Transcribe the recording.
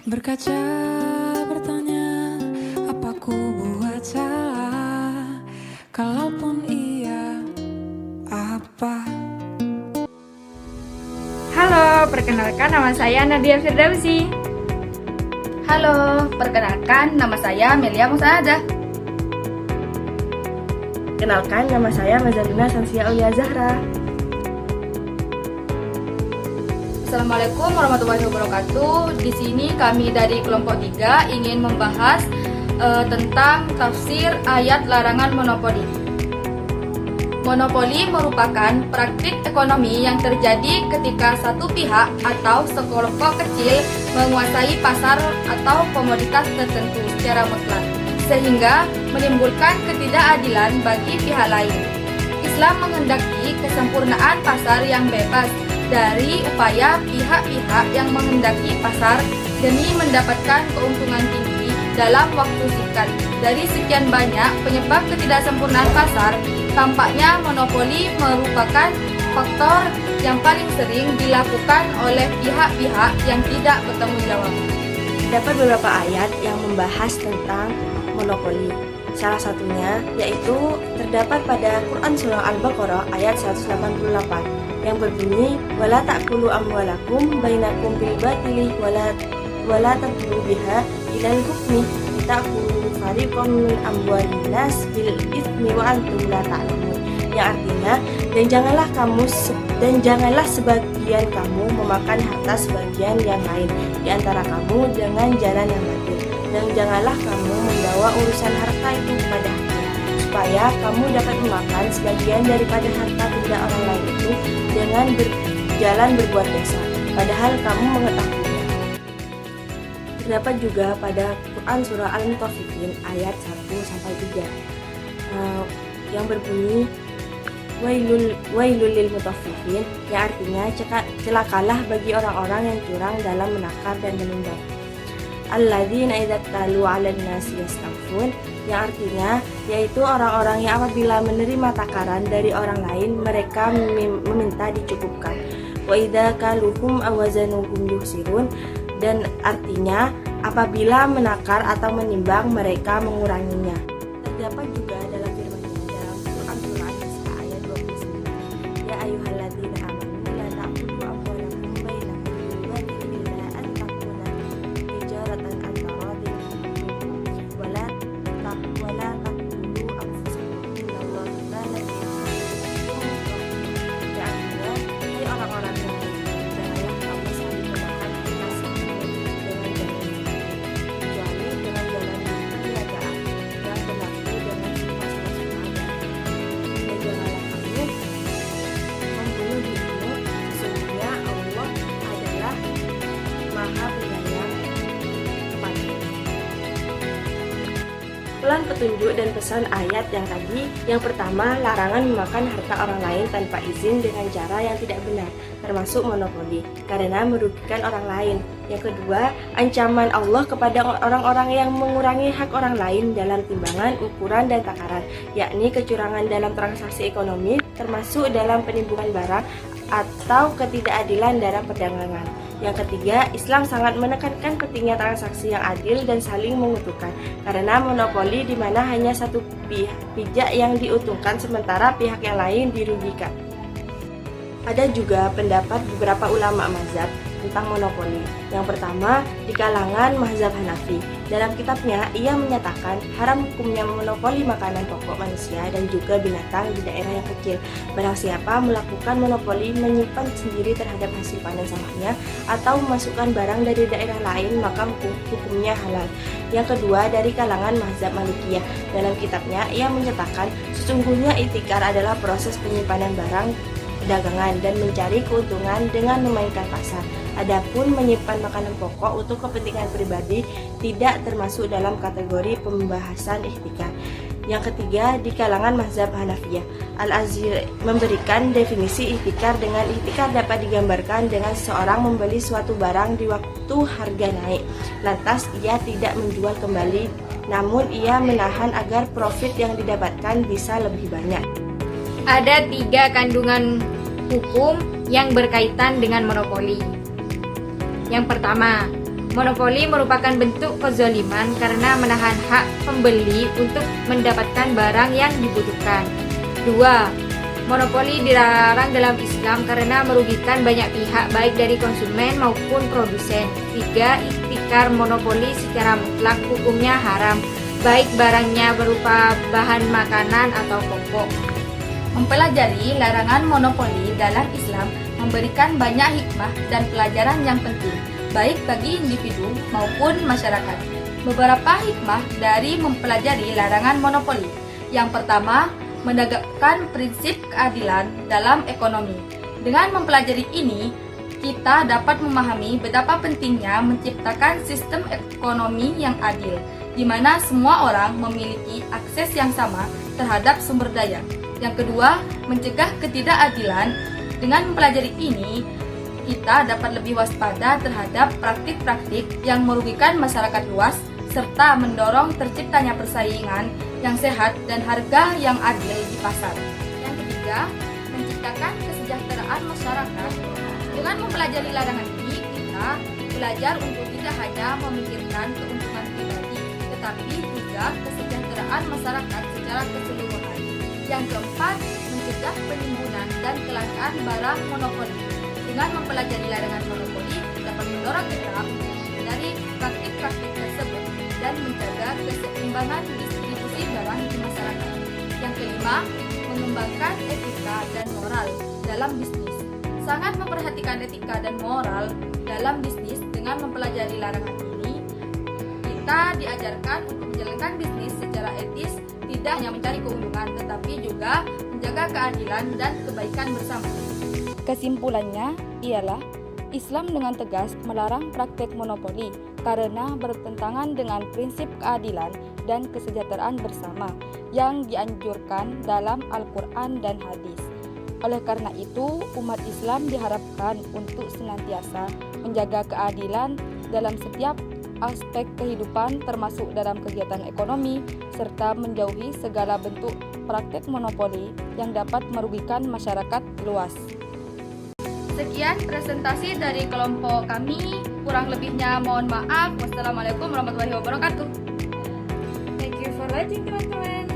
Berkaca bertanya, apa ku buat salah? Kalaupun iya, apa? Halo, perkenalkan nama saya Nadia Firdausi. Halo, perkenalkan nama saya Melia Musaadah. Kenalkan, nama saya Mazalina Sansia Aulia Zahra. Assalamualaikum warahmatullahi wabarakatuh. Di sini kami dari kelompok 3 ingin membahas tentang tafsir ayat larangan monopoli. Monopoli merupakan praktik ekonomi yang terjadi ketika satu pihak atau sekelompok kecil menguasai pasar atau komoditas tertentu secara mutlak, sehingga menimbulkan ketidakadilan bagi pihak lain. Islam menghendaki kesempurnaan pasar yang bebas dari upaya pihak-pihak yang menghendaki pasar demi mendapatkan keuntungan tinggi dalam waktu singkat. Dari sekian banyak penyebab ketidaksempurnaan pasar, tampaknya monopoli merupakan faktor yang paling sering dilakukan oleh pihak-pihak yang tidak bertanggung jawab. Dapat beberapa ayat yang membahas tentang monopoli. Salah satunya yaitu terdapat pada Quran Surah Al-Baqarah ayat 188 yang berbunyi wala ta'kulu amwalakum bainakum bil batili wala tadlu biha ilal hukmi ta'kulu fariqan min amwalin nas bil itsmi wa antum la ta'lamun, yang artinya dan janganlah sebagian kamu memakan harta sebagian yang lain di antara kamu dengan jalan yang batil, dan janganlah kamu membawa urusan harta itu kepada hakim supaya kamu dapat memakan sebagian daripada harta benda orang lain itu dengan berjalan berbuat dosa, padahal kamu mengetahuinya. Terdapat juga pada Quran Surah Al-Mutaffifin ayat 1-3 yang berbunyi Wailul lil mutaffifin, yang artinya celakalah bagi orang-orang yang curang dalam menakar dan menimbang. Alladzina idza talu 'alan nasi yastawfun, yang artinya yaitu orang-orang yang apabila menerima takaran dari orang lain mereka meminta dicukupkan. Wa idza kaluhum awazanuhum yuhsirun, dan artinya apabila menakar atau menimbang mereka menguranginya. Terdapat juga dalam firman-Nya dalam Quran Surah An-Nisa ayat 29, ya ayyuhalladzina amanu la ta'kulu amwalakum bainakum bil batili illa an takuna tijaratan an taradin minkum wala taqtulu anfusakum innallaha kana bikum rahim. Ya artinya, ini orang-orang yang janganlah kamu saling memakan harta sendiri dengan jalan kecuali dengan jalan perniagaan yang berlaku dengan masing-masing ada. Dan janganlah kamu membunuh dirimu, sesungguhnya Allah adalah Maha Penyayang kepadamu. Pelan petunjuk dan pesan ayat yang tadi, yang pertama, larangan memakan harta orang lain tanpa izin dengan cara yang tidak benar, termasuk monopoli, karena merugikan orang lain. Yang kedua, ancaman Allah kepada orang-orang yang mengurangi hak orang lain dalam timbangan, ukuran, dan takaran, yakni kecurangan dalam transaksi ekonomi, termasuk dalam penimbunan barang atau ketidakadilan dalam perdagangan. Yang ketiga, Islam sangat menekankan pentingnya transaksi yang adil dan saling menguntungkan, karena monopoli di mana hanya satu pihak yang diuntungkan sementara pihak yang lain dirugikan. Ada juga pendapat beberapa ulama mazhab tentang monopoli. Yang pertama, di kalangan mazhab Hanafi. Dalam kitabnya, ia menyatakan haram hukumnya memonopoli makanan pokok manusia dan juga binatang di daerah yang kecil. Barang siapa melakukan monopoli menyimpan sendiri terhadap hasil panen sawahnya atau memasukkan barang dari daerah lain, maka hukumnya halal. Yang kedua, dari kalangan mazhab Malikiyah. Dalam kitabnya, ia menyatakan sesungguhnya iktikar adalah proses penyimpanan barang perdagangan dan mencari keuntungan dengan memainkan pasar. Adapun menyimpan makanan pokok untuk kepentingan pribadi tidak termasuk dalam kategori pembahasan ihtikar. Yang ketiga, di kalangan mazhab Hanafiyah, Al-Azhar memberikan definisi ihtikar dengan ihtikar dapat digambarkan dengan seseorang membeli suatu barang di waktu harga naik, lantas ia tidak menjual kembali, namun ia menahan agar profit yang didapatkan bisa lebih banyak. Ada 3 kandungan hukum yang berkaitan dengan monopoli. Yang pertama, Monopoli merupakan bentuk kezaliman karena menahan hak pembeli untuk mendapatkan barang yang dibutuhkan. 2. Monopoli dilarang dalam Islam karena merugikan banyak pihak baik dari konsumen maupun produsen. 3. Iktikar monopoli secara mutlak hukumnya haram, baik barangnya berupa bahan makanan atau pokok. Mempelajari larangan monopoli dalam Islam memberikan banyak hikmah dan pelajaran yang penting, baik bagi individu maupun masyarakat. Beberapa hikmah dari mempelajari larangan monopoli. Yang pertama, menegakkan prinsip keadilan dalam ekonomi. Dengan mempelajari ini, kita dapat memahami betapa pentingnya menciptakan sistem ekonomi yang adil, di mana semua orang memiliki akses yang sama terhadap sumber daya. Yang kedua, mencegah ketidakadilan. Dengan mempelajari ini, kita dapat lebih waspada terhadap praktik-praktik yang merugikan masyarakat luas, serta mendorong terciptanya persaingan yang sehat dan harga yang adil di pasar. Yang ketiga, menciptakan kesejahteraan masyarakat. Dengan mempelajari larangan ini, kita belajar untuk tidak hanya memikirkan keuntungan pribadi, tetapi juga kesejahteraan masyarakat secara keseluruhan. Yang keempat, mencegah penimbunan dan kelangkaan barang monopoli. Dengan mempelajari larangan monopoli, dapat mendorong kita untuk menghindari praktik-praktik tersebut dan menjaga keseimbangan distribusi barang di masyarakat. Yang kelima, mengembangkan etika dan moral dalam bisnis. Sangat memperhatikan etika dan moral dalam bisnis. Dengan mempelajari larangan ini, kita diajarkan untuk menjalankan bisnis secara etis, tidak hanya mencari keuntungan, tetapi juga menjaga keadilan dan kebaikan bersama. Kesimpulannya ialah Islam dengan tegas melarang praktek monopoli karena bertentangan dengan prinsip keadilan dan kesejahteraan bersama yang dianjurkan dalam Al-Quran dan hadis. Oleh karena itu, umat Islam diharapkan untuk senantiasa menjaga keadilan dalam setiap aspek kehidupan termasuk dalam kegiatan ekonomi serta menjauhi segala bentuk praktek monopoli yang dapat merugikan masyarakat luas. Sekian presentasi dari kelompok kami. Kurang lebihnya mohon maaf. Wassalamualaikum warahmatullahi wabarakatuh. Thank you for watching teman-teman.